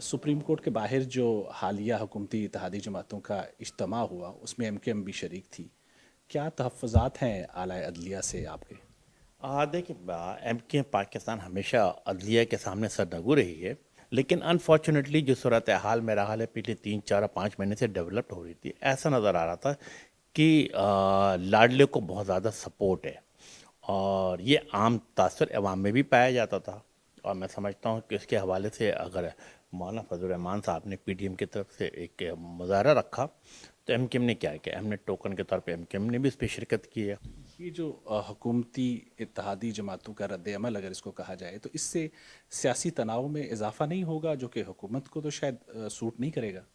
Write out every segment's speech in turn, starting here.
Supreme court के बाहर जो हालिया हुकूमती इत्तेहादी जमातों का इज्तिमा हुआ उसमें एमकेएम भी शरीक थी। क्या तहफ़्फ़ुज़ात हैं आला अदलिया से आपके? देखिए, एम के पाकिस्तान हमेशा अदलिया के सामने सरनगू रही है। लेकिन अनफॉर्चुनेटली जो सूरत हाल मेरा हाल है पिछले 3 4 5 महीने से डेवलप हो रही थी, ऐसा नज़र आ रहा था कि लाडले को बहुत ज़्यादा सपोर्ट है और ये आम तासर अवाम में भी पाया जाता था। और मैं समझता हूँ कि इसके हवाले से अगर मौलाना फजल रहमान साहब ने पीडीएम की तरफ से एक मुजाहरा रखा तो एमकेएम ने क्या किया, हमने टोकन के तौर पे एमकेएम ने भी इस पर शिरकत की है। ये जो हुकूमती इत्तेहादी जमातों का रद्द अमल अगर इसको कहा जाए तो इससे सियासी तनाव में इजाफा नहीं होगा जो कि हुकूमत को तो शायद सूट नहीं करेगा।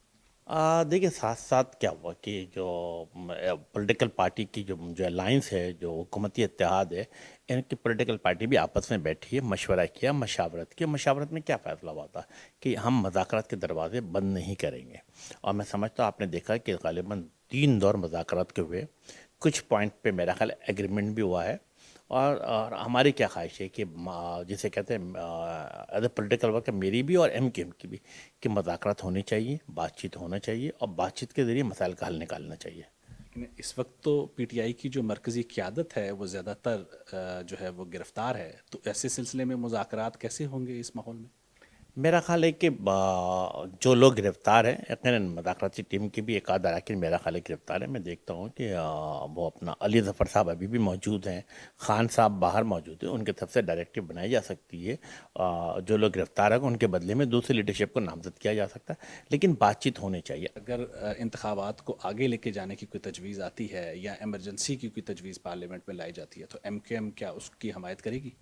देखिए, साथ साथ क्या हुआ कि जो पॉलिटिकल पार्टी की जो अलाइंस है, जो हुकूमती इत्तेहाद है, इनकी पॉलिटिकल पार्टी भी आपस में बैठी है, मशवरा किया, मशावरत किया। मशावरत में क्या फ़ैसला हुआ था कि हम मुज़ाकरात के दरवाजे बंद नहीं करेंगे। और मैं समझता हूँ आपने देखा कि गालिबा 3 दौर मुज़ाकरात के हुए, कुछ पॉइंट पे मेरा ख्याल एग्रीमेंट भी हुआ है। और हमारी क्या ख्वाहिश है कि जिसे कहते हैं एज ए पोलिटिकल वर्कर, मेरी भी और एमकेएम की भी, कि मुज़ाकरात होनी चाहिए, बातचीत होना चाहिए और बातचीत के ज़रिए मसाइल का हल निकालना चाहिए। लेकिन इस वक्त तो पीटीआई की जो मरकज़ी क़यादत है वो ज़्यादातर जो है वो गिरफ़्तार है, तो ऐसे सिलसिले में मुज़ाकरात कैसे होंगे इस माहौल में? मेरा ख्याल है कि जो लोग गिरफ्तार हैं, यकीनन मुज़ाकराती टीम की भी एक आध अरकान मेरा ख्याल है गिरफ्तार है। मैं देखता हूँ कि वो अपना अली ज़फ़र साहब अभी भी मौजूद हैं, खान साहब बाहर मौजूद हैं, उनकी तरफ से डायरेक्टिव बनाई जा सकती है। जो लोग गिरफ्तार हैं उनके बदले में दूसरी लीडरशिप को नामज़द किया जा सकता है, लेकिन बातचीत होनी चाहिए। अगर इंतखाबात को आगे लेके जाने की कोई तजवीज़ आती है या इमरजेंसी की कोई तजवीज़ पार्लियामेंट में लाई जाती है तो एमकेएम क्या उसकी हमायत करेगी?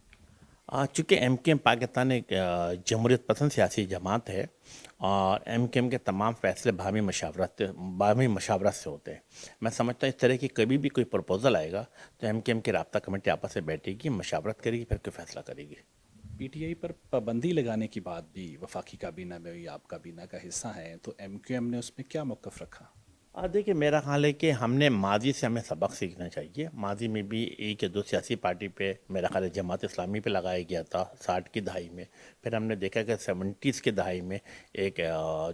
चूँकि एमकेएम पाकिस्तान एक जमहूरियत पसंद सियासी जमात है और एमकेएम के तमाम फैसले बाहमी मशावरत से होते हैं। मैं समझता हूँ इस तरह की कभी भी कोई प्रपोज़ल आएगा तो एमकेएम की राब्ता कमेटी आपस में बैठेगी, मशावरत करेगी, फिर कोई फैसला करेगी। पीटीआई पर पाबंदी लगाने की बात भी वफाकी काबीना में हुई, आप काबीना का हिस्सा हैं, तो एमक्यूएम ने उसमें क्या मौक़िफ़ रखा? देखिए, मेरा ख़्याल है कि हमने माज़ी से हमें सबक सीखना चाहिए। माज़ी में भी एक या दो सियासी पार्टी पे मेरा ख़्याल है जमात इस्लामी पे लगाया गया था 60 की दहाई में। फिर हमने देखा कि 70s की दहाई में एक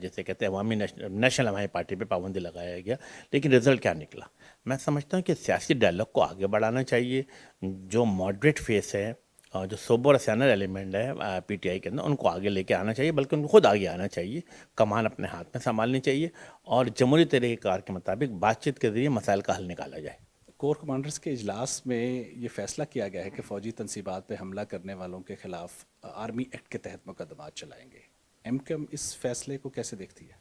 जिसे कहते हैं अवामी नेशनल अवामी पार्टी पे पाबंदी लगाया गया। लेकिन रिज़ल्ट क्या निकला? मैं समझता हूँ कि सियासी डायलॉग को आगे बढ़ाना चाहिए। जो मॉडरेट फेस है, जो सोबर सैनर एलिमेंट है पीटीआई के अंदर, उनको आगे लेके आना चाहिए, बल्कि उनको खुद आगे आना चाहिए, कमान अपने हाथ में संभालनी चाहिए और जमहूरी तरीक़ेकार के मुताबिक बातचीत के ज़रिए मसाइल का हल निकाला जाए। कोर कमांडर्स के इजलास में ये फैसला किया गया है कि फ़ौजी तनसीबात पे हमला करने वालों के ख़िलाफ़ आर्मी एक्ट के तहत मुकदमात चलाएंगे। एमक्यूएम इस फैसले को कैसे देखती है?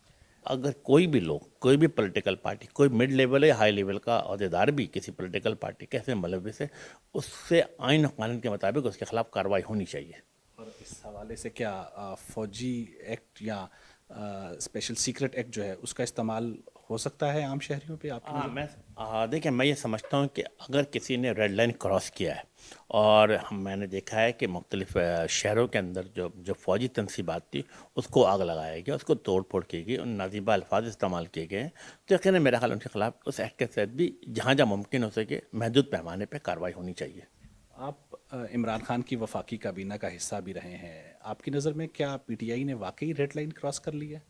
अगर कोई भी लोग, कोई भी पॉलिटिकल पार्टी, कोई मिड लेवल या हाई लेवल का अहदेदार भी किसी पॉलिटिकल पार्टी के ऐसे मुलविस है, उससे आइन और कानून के मुताबिक उसके खिलाफ कार्रवाई होनी चाहिए। और इस हवाले से क्या फ़ौजी एक्ट या स्पेशल सीक्रेट एक्ट जो है उसका इस्तेमाल हो सकता है आम शहरियों पे आपकी हाँ, नज़र में? मैं देखिए, मैं ये समझता हूँ कि अगर किसी ने रेड लाइन क्रॉस किया है और मैंने देखा है कि मुख्तलिफ शहरों के अंदर जो जो फ़ौजी तनसीबात थी, उसको आग लगाया गया, उसको तोड़ फोड़ की गई, उन नाजीबा अल्फाज इस्तेमाल किए गए हैं, तो यकीन मेरा ख्याल उनके खिलाफ उस एक्ट के तहत भी जहाँ जहाँ मुमकिन हो सके महदूद पैमाने पर कार्रवाई होनी चाहिए। आप इमरान खान की वफाकी काबीना का हिस्सा भी रहे हैं, आपकी नज़र में क्या पीटीआई ने वाकई रेड लाइन क्रॉस कर ली है?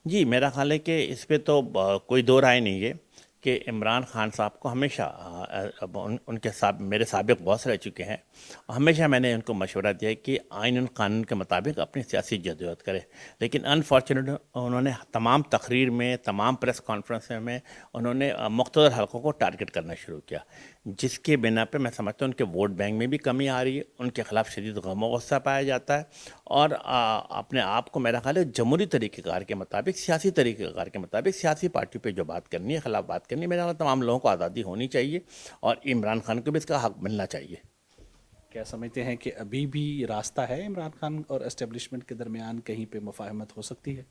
जी, मेरा ख़्याल है कि इस पे तो कोई दो राय नहीं है कि इमरान खान साहब को हमेशा अब उनके मेरे साबिक़ बॉस रह चुके हैं। हमेशा मैंने उनको मशवरा दिया है कि आइन और कानून के मुताबिक अपनी सियासी जदोजहद करें। लेकिन अनफॉर्चुनेट उन्होंने तमाम तकरीर में, तमाम प्रेस कॉन्फ्रेंस में उन्होंने मुख्तलिफ हलकों को टारगेट करना शुरू किया, जिसके बिना पे मैं समझता हूँ उनके वोट बैंक में भी कमी आ रही है, उनके खिलाफ शदीद गम और गुस्सा पाया जाता है। और अपने आप को मेरा ख्याल है जमहूरी तरीक़ेकार के मुताबिक, सियासी तरीक़ेकार के मुताबिक सियासी पार्टी पे जो बात करनी है, खिलाफ बात करनी है, मेरा ख्याल है तमाम लोगों को आज़ादी होनी चाहिए और इमरान खान को भी इसका हक मिलना चाहिए। क्या समझते हैं कि अभी भी रास्ता है इमरान खान और एस्टेब्लिशमेंट के दरमियान कहीं पे मुफाहमत हो सकती है?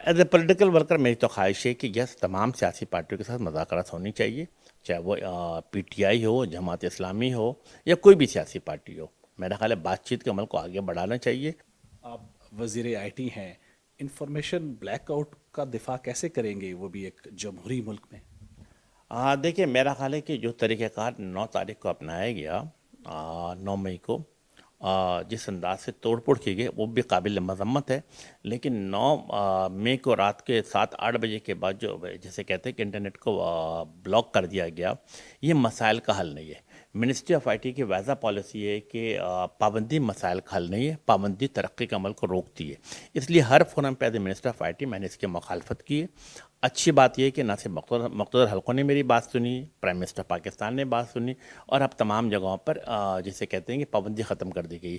एज ए पोलिटिकल वर्कर मेरी तो ख्वाहिश है कि यस, तमाम सियासी पार्टियों के साथ मुज़ाकरात होनी चाहिए, चाहे वो पीटीआई हो, जमात इस्लामी हो या कोई भी सियासी पार्टी हो। मेरा ख्याल है बातचीत के अमल को आगे बढ़ाना चाहिए। आप वज़ीर आईटी हैं, इंफॉर्मेशन ब्लैकआउट का दिफा कैसे करेंगे वो भी एक जमहूरी मुल्क में? देखिए, मेरा ख्याल है कि जो तरीक़ेकार 9 तारीख को अपनाया गया, 9 मई को, جس انداز سے توڑ پھوڑ کی گئی وہ بھی قابل مذمت ہے، لیکن 9 مئی کو رات کے 7-8 بجے کے بعد جو جیسے کہتے ہیں کہ انٹرنیٹ کو بلاک کر دیا گیا، یہ مسائل کا حل نہیں ہے۔ منسٹری آف آئی ٹی کی واضح پالیسی ہے کہ پابندی مسائل کا حل نہیں ہے، پابندی ترقی کے عمل کو روکتی ہے۔ اس لیے ہر فورم پہ as a minister of I T میں نے اس کی مخالفت کی ہے۔ اچھی بات یہ ہے کہ نہ صرف مقتدر حلقوں نے میری بات سنی، پرائم منسٹر پاکستان نے بات سنی، اور اب تمام جگہوں پر جسے کہتے ہیں کہ پابندی ختم کر دی گئی۔